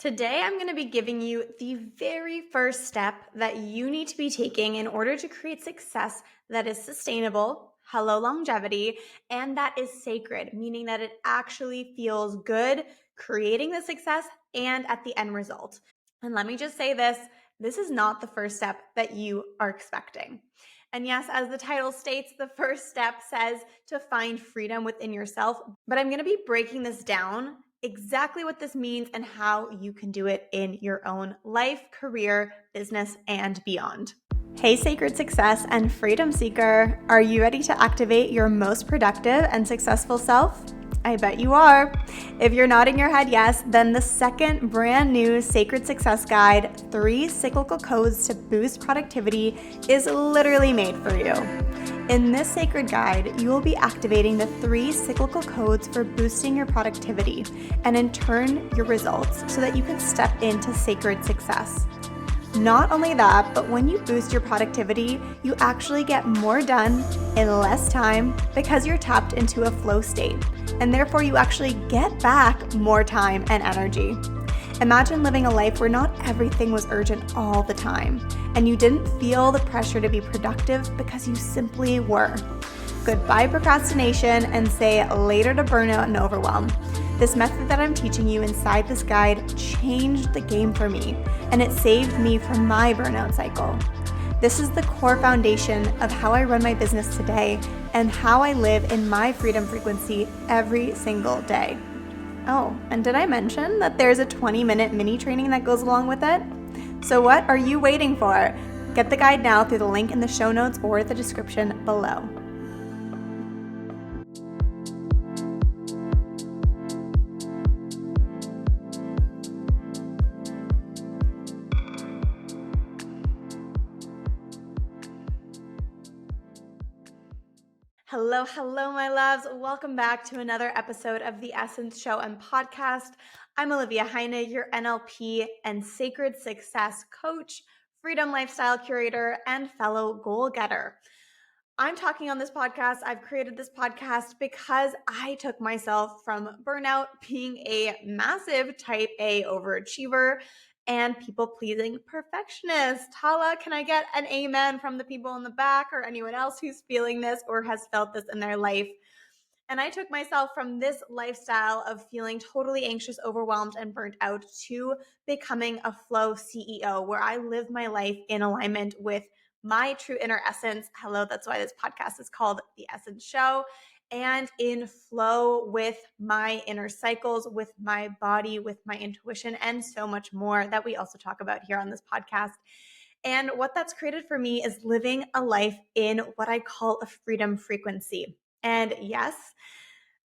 Today, I'm going to be giving you the very first step that you need to be taking in order to create success that is sustainable, hello longevity, and that is sacred, meaning that it actually feels good creating the success and at the end result. And let me just say this is not the first step that you are expecting. And yes, as the title states, the first step says to find freedom within yourself, but I'm going to be breaking this down exactly what this means and how you can do it in your own life, career, business, and beyond. Hey, Sacred Success and Freedom Seeker, are you ready to activate your most productive and successful self? I bet you are. If you're nodding your head yes, then the second brand new Sacred Success Guide, 3 Cyclical Codes to Boost Productivity, is literally made for you. In this sacred guide, you will be activating the 3 cyclical codes for boosting your productivity and in turn your results so that you can step into sacred success. Not only that, but when you boost your productivity, you actually get more done in less time because you're tapped into a flow state, and therefore you actually get back more time and energy. Imagine living a life where not everything was urgent all the time, and you didn't feel the pressure to be productive because you simply were. Goodbye procrastination and say later to burnout and overwhelm. This method that I'm teaching you inside this guide changed the game for me, and it saved me from my burnout cycle. This is the core foundation of how I run my business today and how I live in my freedom frequency every single day. Oh, and did I mention that there's a 20-minute mini training that goes along with it? So what are you waiting for? Get the guide now through the link in the show notes or the description below. Hello, my loves. Welcome back to another episode of the Essence Show and Podcast. I'm Olivia Heine, your NLP and Sacred Success Coach, Freedom Lifestyle Curator, and fellow goal getter. I'm talking on this podcast. I've created this podcast because I took myself from burnout, being a massive type A overachiever, and people-pleasing perfectionist. Hala, can I get an amen from the people in the back or anyone else who's feeling this or has felt this in their life? And I took myself from this lifestyle of feeling totally anxious, overwhelmed, and burnt out to becoming a flow CEO where I live my life in alignment with my true inner essence. Hello, that's why this podcast is called The Essence Show. And in flow with my inner cycles, with my body, with my intuition, and so much more that we also talk about here on this podcast. And what that's created for me is living a life in what I call a freedom frequency. And yes,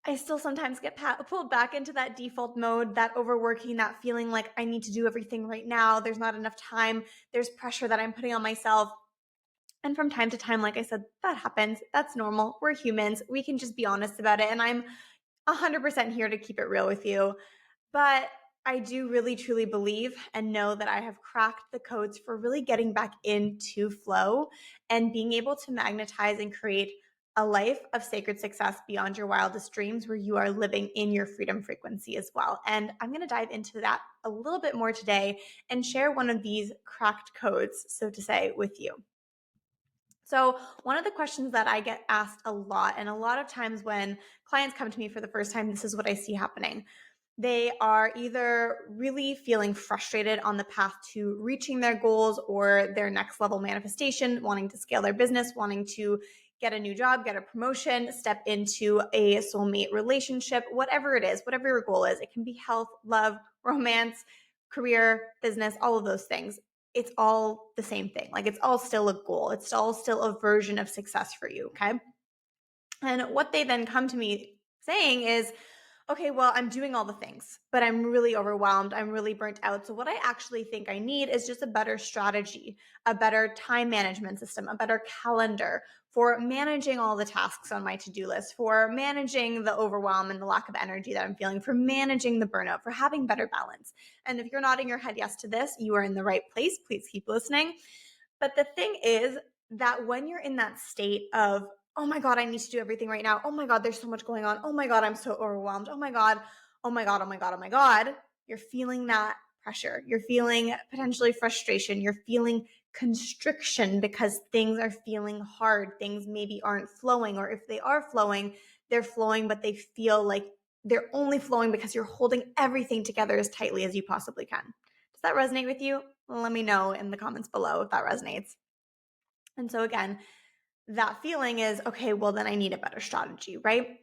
I still sometimes get pulled back into that default mode, that overworking, that feeling like I need to do everything right now. There's not enough time. There's pressure that I'm putting on myself. And from time to time, like I said, that happens. That's normal. We're humans. We can just be honest about it. And I'm 100% here to keep it real with you. But I do really, truly believe and know that I have cracked the codes for really getting back into flow and being able to magnetize and create a life of sacred success beyond your wildest dreams where you are living in your freedom frequency as well. And I'm going to dive into that a little bit more today and share one of these cracked codes, so to say, with you. So one of the questions that I get asked a lot, and a lot of times when clients come to me for the first time, this is what I see happening. They are either really feeling frustrated on the path to reaching their goals or their next level manifestation, wanting to scale their business, wanting to get a new job, get a promotion, step into a soulmate relationship, whatever it is, whatever your goal is. It can be health, love, romance, career, business, all of those things. It's all the same thing. Like it's all still a goal. It's all still a version of success for you. Okay. And what they then come to me saying is, okay, well, I'm doing all the things, but I'm really overwhelmed. I'm really burnt out. So what I actually think I need is just a better strategy, a better time management system, a better calendar for managing all the tasks on my to-do list, for managing the overwhelm and the lack of energy that I'm feeling, for managing the burnout, for having better balance. And if you're nodding your head yes to this, you are in the right place. Please keep listening. But the thing is that when you're in that state of, oh my God, I need to do everything right now. Oh my God, there's so much going on. Oh my God, I'm so overwhelmed. Oh my God, oh my God, oh my God, oh my God. You're feeling that pressure. You're feeling potentially frustration. You're feeling constriction because things are feeling hard. Things maybe aren't flowing, or if they are flowing, they're flowing, but they feel like they're only flowing because you're holding everything together as tightly as you possibly can. Does that resonate with you? Let me know in the comments below if that resonates. And so again, that feeling is, okay, well, then I need a better strategy, right?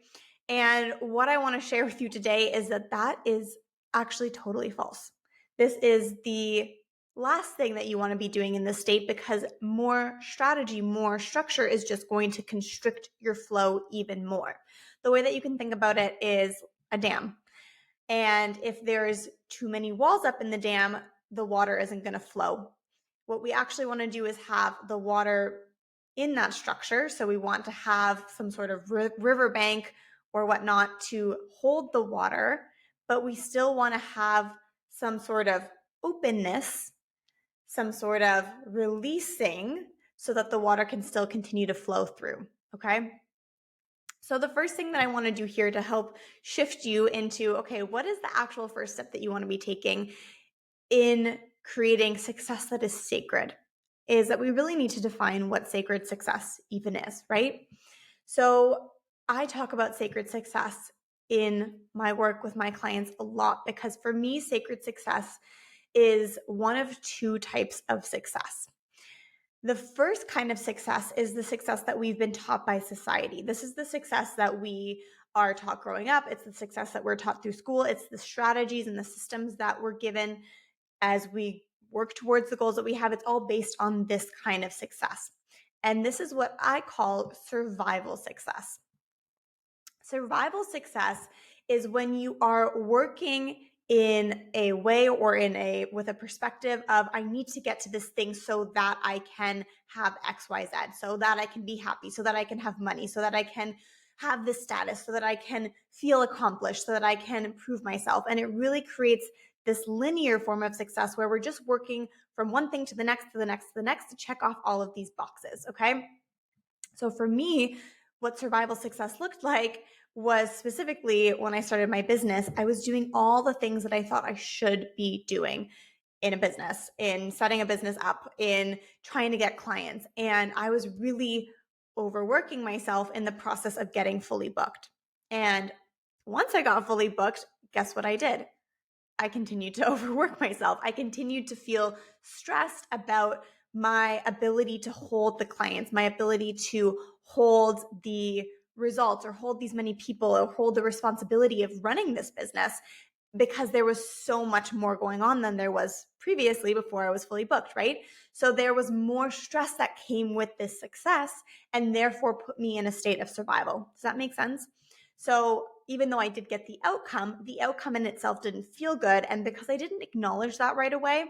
And what I want to share with you today is that that is actually totally false. This is the last thing that you want to be doing in this state, because more strategy, more structure is just going to constrict your flow even more. The way that you can think about it is a dam. And if there's too many walls up in the dam, the water isn't going to flow. What we actually want to do is have the water in that structure. So we want to have some sort of riverbank or whatnot to hold the water, but we still want to have some sort of openness, some sort of releasing, so that the water can still continue to flow through. Okay. So the first thing that I want to do here to help shift you into, okay, what is the actual first step that you want to be taking in creating success that is sacred, is that we really need to define what sacred success even is, right? So I talk about sacred success in my work with my clients a lot, because for me, sacred success is one of two types of success. The first kind of success is the success that we've been taught by society. This is the success that we are taught growing up. It's the success that we're taught through school. It's the strategies and the systems that we're given as we work towards the goals that we have. It's all based on this kind of success. And this is what I call survival success. Survival success is when you are working in a way or with a perspective of, I need to get to this thing so that I can have XYZ, so that I can be happy, so that I can have money, so that I can have this status, so that I can feel accomplished, so that I can improve myself. And it really creates this linear form of success where we're just working from one thing to the next, to the next, to the next, to check off all of these boxes. Okay. So for me, what survival success looked like was, specifically when I started my business, I was doing all the things that I thought I should be doing in a business, in setting a business up, in trying to get clients. And I was really overworking myself in the process of getting fully booked. And once I got fully booked, guess what I did? I continued to overwork myself. I continued to feel stressed about my ability to hold the clients, my ability to hold the results, or hold these many people, or hold the responsibility of running this business, because there was so much more going on than there was previously before I was fully booked, right? So there was more stress that came with this success, and therefore put me in a state of survival. Does that make sense? So even though I did get the outcome in itself didn't feel good. And because I didn't acknowledge that right away,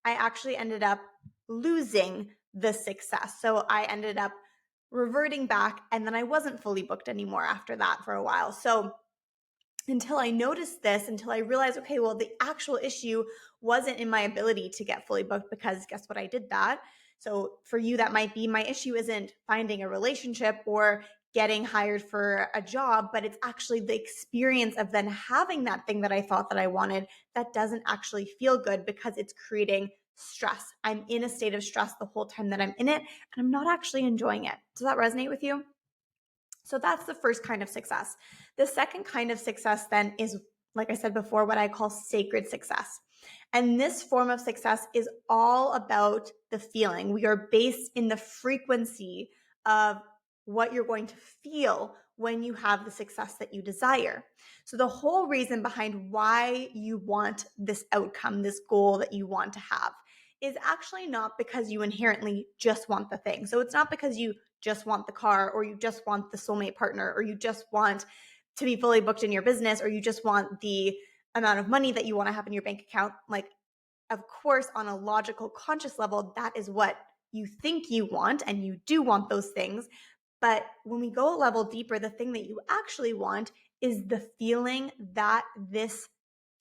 I actually ended up losing the success. So I ended up reverting back, and then I wasn't fully booked anymore after that for a while. So until I noticed this, until I realized, okay, well, the actual issue wasn't in my ability to get fully booked, because guess what? I did that. So for you, that might be, my issue isn't finding a relationship or getting hired for a job, but it's actually the experience of then having that thing that I thought that I wanted that doesn't actually feel good, because it's creating stress. I'm in a state of stress the whole time that I'm in it, and I'm not actually enjoying it. Does that resonate with you? So that's the first kind of success. The second kind of success then is, like I said before, what I call sacred success. And this form of success is all about the feeling. We are based in the frequency of what you're going to feel when you have the success that you desire. So the whole reason behind why you want this outcome, this goal that you want to have, is actually not because you inherently just want the thing. So it's not because you just want the car, or you just want the soulmate partner, or you just want to be fully booked in your business, or you just want the amount of money that you want to have in your bank account. Like, of course, on a logical, conscious level, that is what you think you want, and you do want those things. But when we go a level deeper, the thing that you actually want is the feeling that this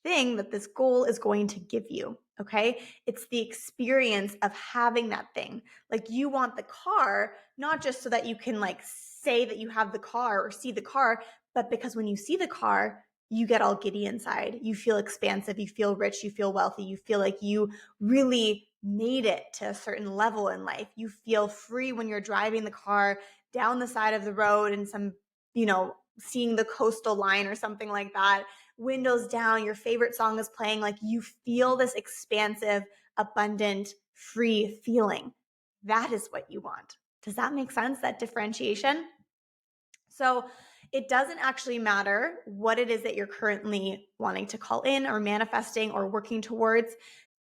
thing, that this goal is going to give you. Okay. It's the experience of having that thing. Like, you want the car, not just so that you can like say that you have the car or see the car, but because when you see the car, you get all giddy inside. You feel expansive, you feel rich, you feel wealthy, you feel like you really made it to a certain level in life. You feel free when you're driving the car down the side of the road and seeing the coastal line or something like that, windows down, your favorite song is playing. Like, you feel this expansive, abundant, free feeling. That is what you want. Does that make sense? That differentiation? So it doesn't actually matter what it is that you're currently wanting to call in or manifesting or working towards.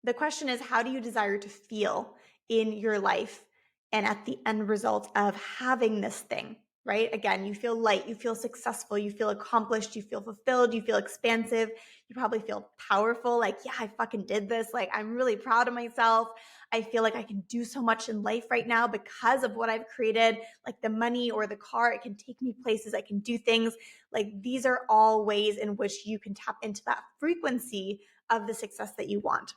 The question is, how do you desire to feel in your life and at the end result of having this thing, right? Again, you feel light, you feel successful, you feel accomplished, you feel fulfilled, you feel expansive, you probably feel powerful, like, yeah, I fucking did this. Like, I'm really proud of myself. I feel like I can do so much in life right now because of what I've created, like the money or the car. It can take me places. I can do things. Like, these are all ways in which you can tap into that frequency of the success that you want.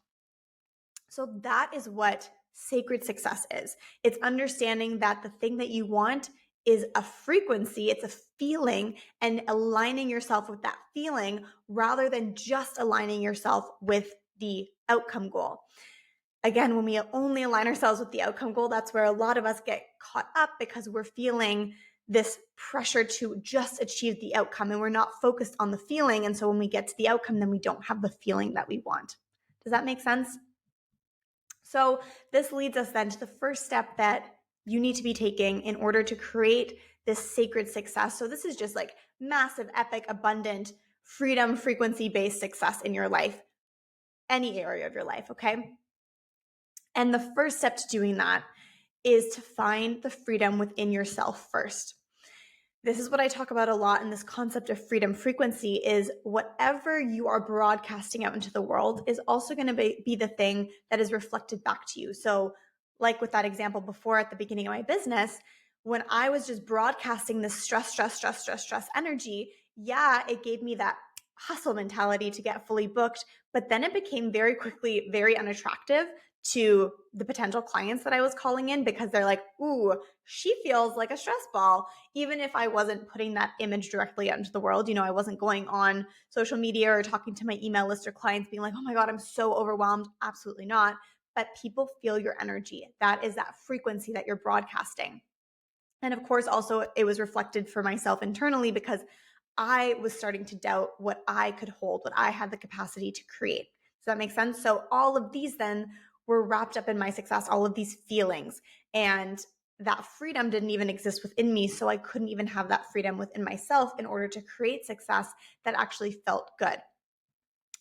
So that is what sacred success is. It's understanding that the thing that you want is a frequency, it's a feeling, and aligning yourself with that feeling rather than just aligning yourself with the outcome goal. Again, when we only align ourselves with the outcome goal, that's where a lot of us get caught up, because we're feeling this pressure to just achieve the outcome and we're not focused on the feeling. And so when we get to the outcome, then we don't have the feeling that we want. Does that make sense? So this leads us then to the first step that you need to be taking in order to create this sacred success. So this is just like massive, epic, abundant, freedom, frequency-based success in your life, any area of your life, okay? And the first step to doing that is to find the freedom within yourself first. This is what I talk about a lot in this concept of freedom frequency, is whatever you are broadcasting out into the world is also going to be the thing that is reflected back to you. So like with that example before at the beginning of my business, when I was just broadcasting this stress energy, yeah, it gave me that hustle mentality to get fully booked, but then it became very quickly very unattractive to the potential clients that I was calling in, because they're like, ooh, she feels like a stress ball. Even if I wasn't putting that image directly out into the world, I wasn't going on social media or talking to my email list or clients being like, oh my God, I'm so overwhelmed. Absolutely not. But people feel your energy. That is that frequency that you're broadcasting. And of course, also it was reflected for myself internally, because I was starting to doubt what I could hold, what I had the capacity to create. Does that make sense? So all of these then were wrapped up in my success, all of these feelings. And that freedom didn't even exist within me. So I couldn't even have that freedom within myself in order to create success that actually felt good.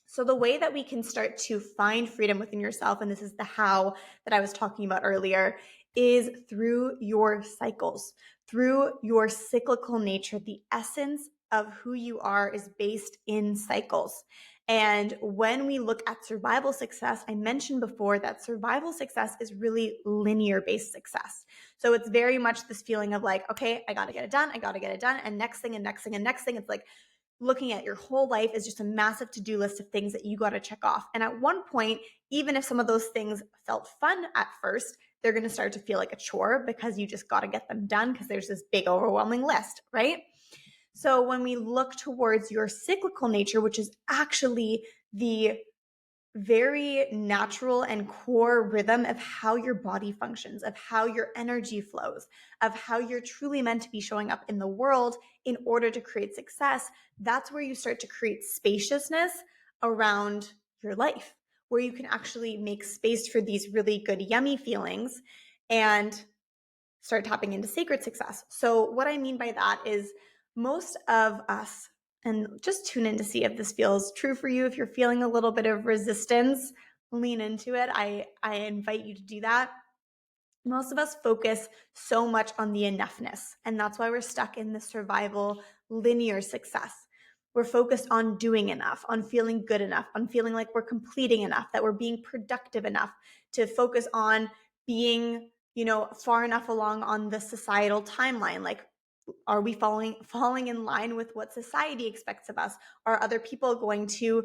So the way that we can start to find freedom within yourself, and this is the how that I was talking about earlier, is through your cycles, through your cyclical nature. The essence of who you are is based in cycles. And when we look at survival success, I mentioned before that survival success is really linear based success. So it's very much this feeling of like, okay, I got to get it done. I got to get it done. And next thing and next thing and next thing. It's like looking at your whole life is just a massive to-do list of things that you got to check off. And at one point, even if some of those things felt fun at first, they're going to start to feel like a chore, because you just got to get them done, because there's this big overwhelming list, right? So when we look towards your cyclical nature, which is actually the very natural and core rhythm of how your body functions, of how your energy flows, of how you're truly meant to be showing up in the world in order to create success, that's where you start to create spaciousness around your life, where you can actually make space for these really good, yummy feelings and start tapping into sacred success. So what I mean by that is, most of us, and just tune in to see if this feels true for you. If you're feeling a little bit of resistance, lean into it. I invite you to do that. Most of us focus so much on the enoughness, and that's why we're stuck in the survival linear success. We're focused on doing enough, on feeling good enough, on feeling like we're completing enough, that we're being productive enough, to focus on being, far enough along on the societal timeline. Like, are we falling in line with what society expects of us? Are other people going to,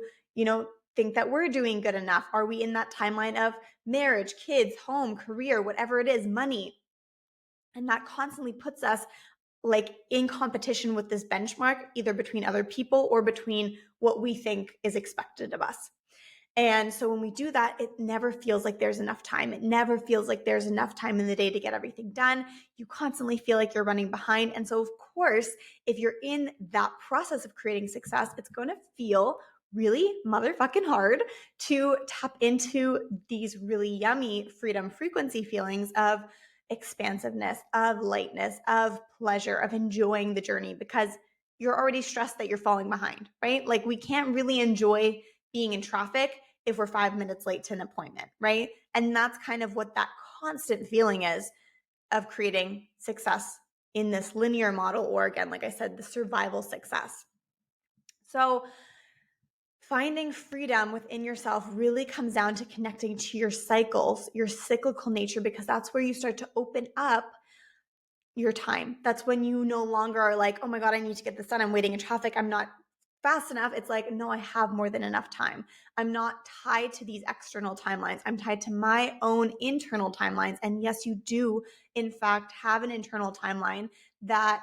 think that we're doing good enough? Are we in that timeline of marriage, kids, home, career, whatever it is, money? And that constantly puts us like in competition with this benchmark, either between other people or between what we think is expected of us. And so when we do that, it never feels like there's enough time. It never feels like there's enough time in the day to get everything done. You constantly feel like you're running behind. And so, of course, if you're in that process of creating success, it's going to feel really motherfucking hard to tap into these really yummy freedom frequency feelings of expansiveness, of lightness, of pleasure, of enjoying the journey, because you're already stressed that you're falling behind, right? Like we can't really enjoy being in traffic if we're 5 minutes late to an appointment, right? And that's kind of what that constant feeling is of creating success in this linear model, or again, like I said, the survival success. So finding freedom within yourself really comes down to connecting to your cycles, your cyclical nature, because that's where you start to open up your time. That's when you no longer are like, oh my God, I need to get this done. I'm waiting in traffic. I'm not fast enough. It's like, no, I have more than enough time. I'm not tied to these external timelines. I'm tied to my own internal timelines. And yes, you do, in fact, have an internal timeline that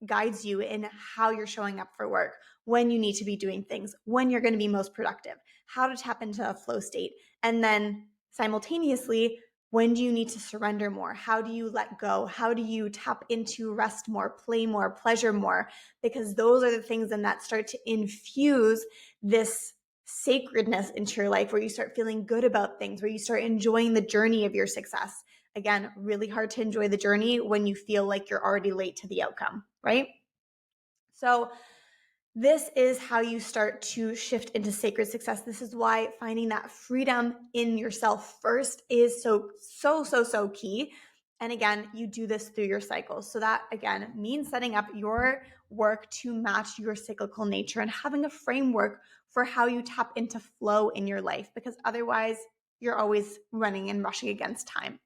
guides you in how you're showing up for work, when you need to be doing things, when you're going to be most productive, how to tap into a flow state. And then simultaneously, when do you need to surrender more? How do you let go? How do you tap into rest more, play more, pleasure more? Because those are the things then that start to infuse this sacredness into your life, where you start feeling good about things, where you start enjoying the journey of your success. Again, really hard to enjoy the journey when you feel like you're already late to the outcome, right? So this is how you start to shift into sacred success. This is why finding that freedom in yourself first is so key. And again, you do this through your cycles. So that again means setting up your work to match your cyclical nature and having a framework for how you tap into flow in your life, because otherwise you're always running and rushing against time.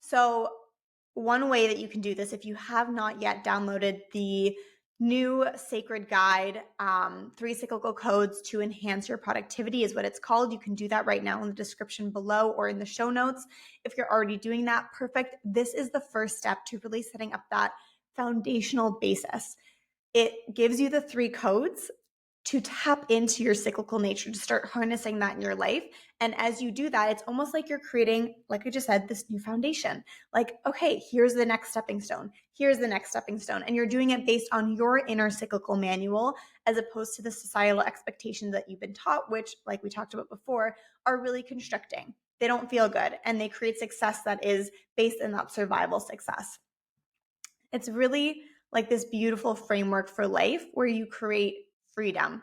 So one way that you can do this, if you have not yet downloaded the new sacred guide, 3 cyclical codes to enhance your productivity is what it's called. You can do that right now in the description below or in the show notes. If you're already doing that, perfect. This is the first step to really setting up that foundational basis. It gives you the 3 codes to tap into your cyclical nature, to start harnessing that in your life. And as you do that, it's almost like you're creating, like I just said, this new foundation. Like, okay, here's the next stepping stone. Here's the next stepping stone. And you're doing it based on your inner cyclical manual, as opposed to the societal expectations that you've been taught, which, like we talked about before, are really constricting. They don't feel good, and they create success that is based in that survival success. It's really like this beautiful framework for life where you create freedom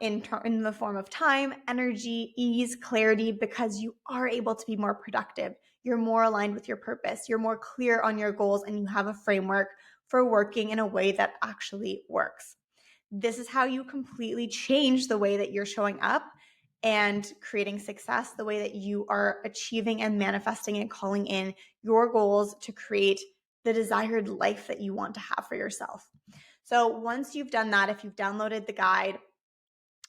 in the form of time, energy, ease, clarity, because you are able to be more productive. You're more aligned with your purpose. You're more clear on your goals, and you have a framework for working in a way that actually works. This is how you completely change the way that you're showing up and creating success, the way that you are achieving and manifesting and calling in your goals to create the desired life that you want to have for yourself. So once you've done that, if you've downloaded the guide,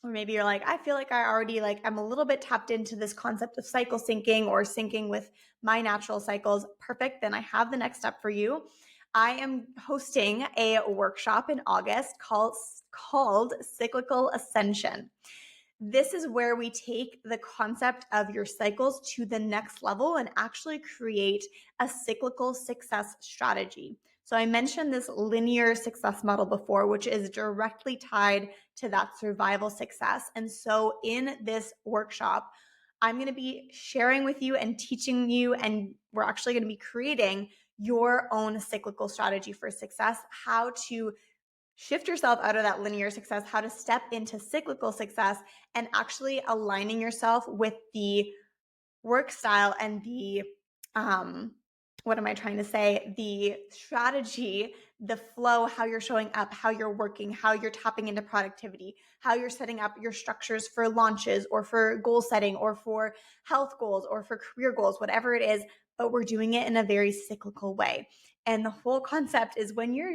or maybe you're like, I feel like I already I'm a little bit tapped into this concept of cycle syncing or syncing with my natural cycles, perfect. Then I have the next step for you. I am hosting a workshop in August called Cyclical Ascension. This is where we take the concept of your cycles to the next level and actually create a cyclical success strategy. So I mentioned this linear success model before, which is directly tied to that survival success. And so in this workshop, I'm going to be sharing with you and teaching you, and we're actually going to be creating your own cyclical strategy for success, how to shift yourself out of that linear success, how to step into cyclical success, and actually aligning yourself with the work style and the what am I trying to say? The strategy, the flow, how you're showing up, how you're working, how you're tapping into productivity, how you're setting up your structures for launches or for goal setting or for health goals or for career goals, whatever it is, but we're doing it in a very cyclical way. And the whole concept is when you're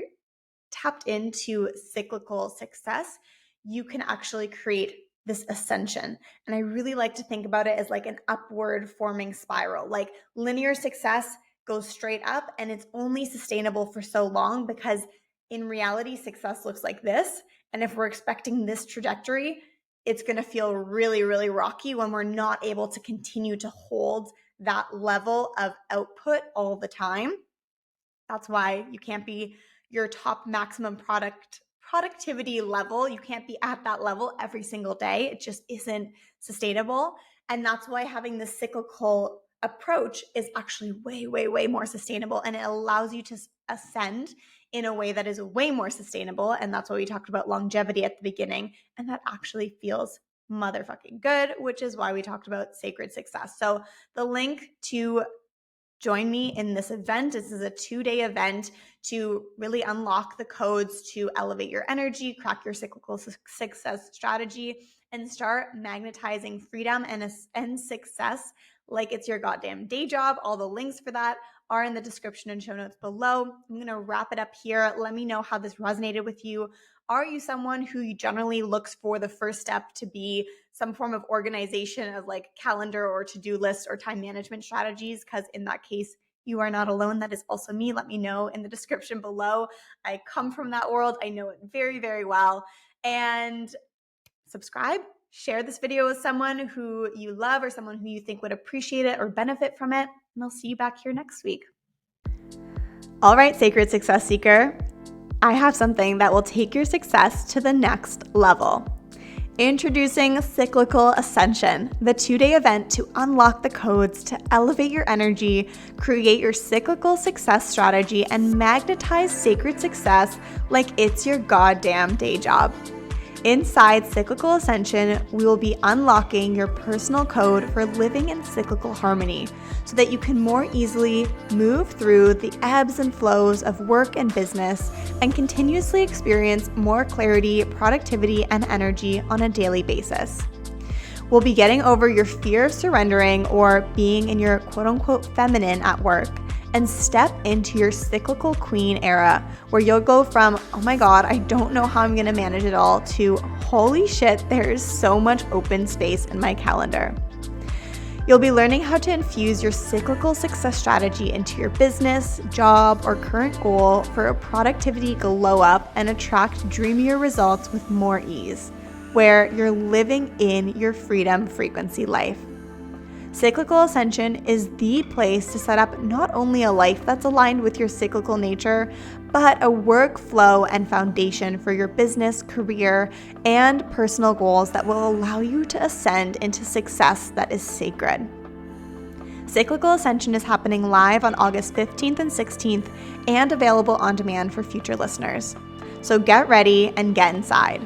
tapped into cyclical success, you can actually create this ascension. And I really like to think about it as like an upward forming spiral. Like linear success goes straight up, and it's only sustainable for so long because in reality, success looks like this. And if we're expecting this trajectory, it's going to feel really, really rocky when we're not able to continue to hold that level of output all the time. That's why you can't be your top maximum productivity level. You can't be at that level every single day. It just isn't sustainable. And that's why having this cyclical approach is actually way, way, way more sustainable. And it allows you to ascend in a way that is way more sustainable. And that's why we talked about longevity at the beginning. And that actually feels motherfucking good, which is why we talked about sacred success. So the link to join me in this event. This is a 2-day event to really unlock the codes to elevate your energy, crack your cyclical success strategy, and start magnetizing freedom and success like it's your goddamn day job. All the links for that are in the description and show notes below. I'm going to wrap it up here. Let me know how this resonated with you. Are you someone who generally looks for the first step to be some form of organization of like calendar or to-do list or time management strategies? Because in that case, you are not alone. That is also me. Let me know in the description below. I come from that world. I know it very, very well. And subscribe, share this video with someone who you love or someone who you think would appreciate it or benefit from it. And I'll see you back here next week. All right, Sacred Success Seeker, I have something that will take your success to the next level. Introducing Cyclical Ascension, the 2-day event to unlock the codes to elevate your energy, create your cyclical success strategy, and magnetize sacred success like it's your goddamn day job. Inside Cyclical Ascension, we will be unlocking your personal code for living in cyclical harmony so that you can more easily move through the ebbs and flows of work and business and continuously experience more clarity, productivity, and energy on a daily basis. We'll be getting over your fear of surrendering or being in your quote-unquote feminine at work and step into your cyclical queen era where you'll go from, oh my God, I don't know how I'm gonna manage it all, to holy shit, there is so much open space in my calendar. You'll be learning how to infuse your cyclical success strategy into your business, job, or current goal for a productivity glow up and attract dreamier results with more ease, where you're living in your freedom frequency life. Cyclical Ascension is the place to set up not only a life that's aligned with your cyclical nature, but a workflow and foundation for your business, career, and personal goals that will allow you to ascend into success that is sacred. Cyclical Ascension is happening live on August 15th and 16th and available on demand for future listeners. So get ready and get inside.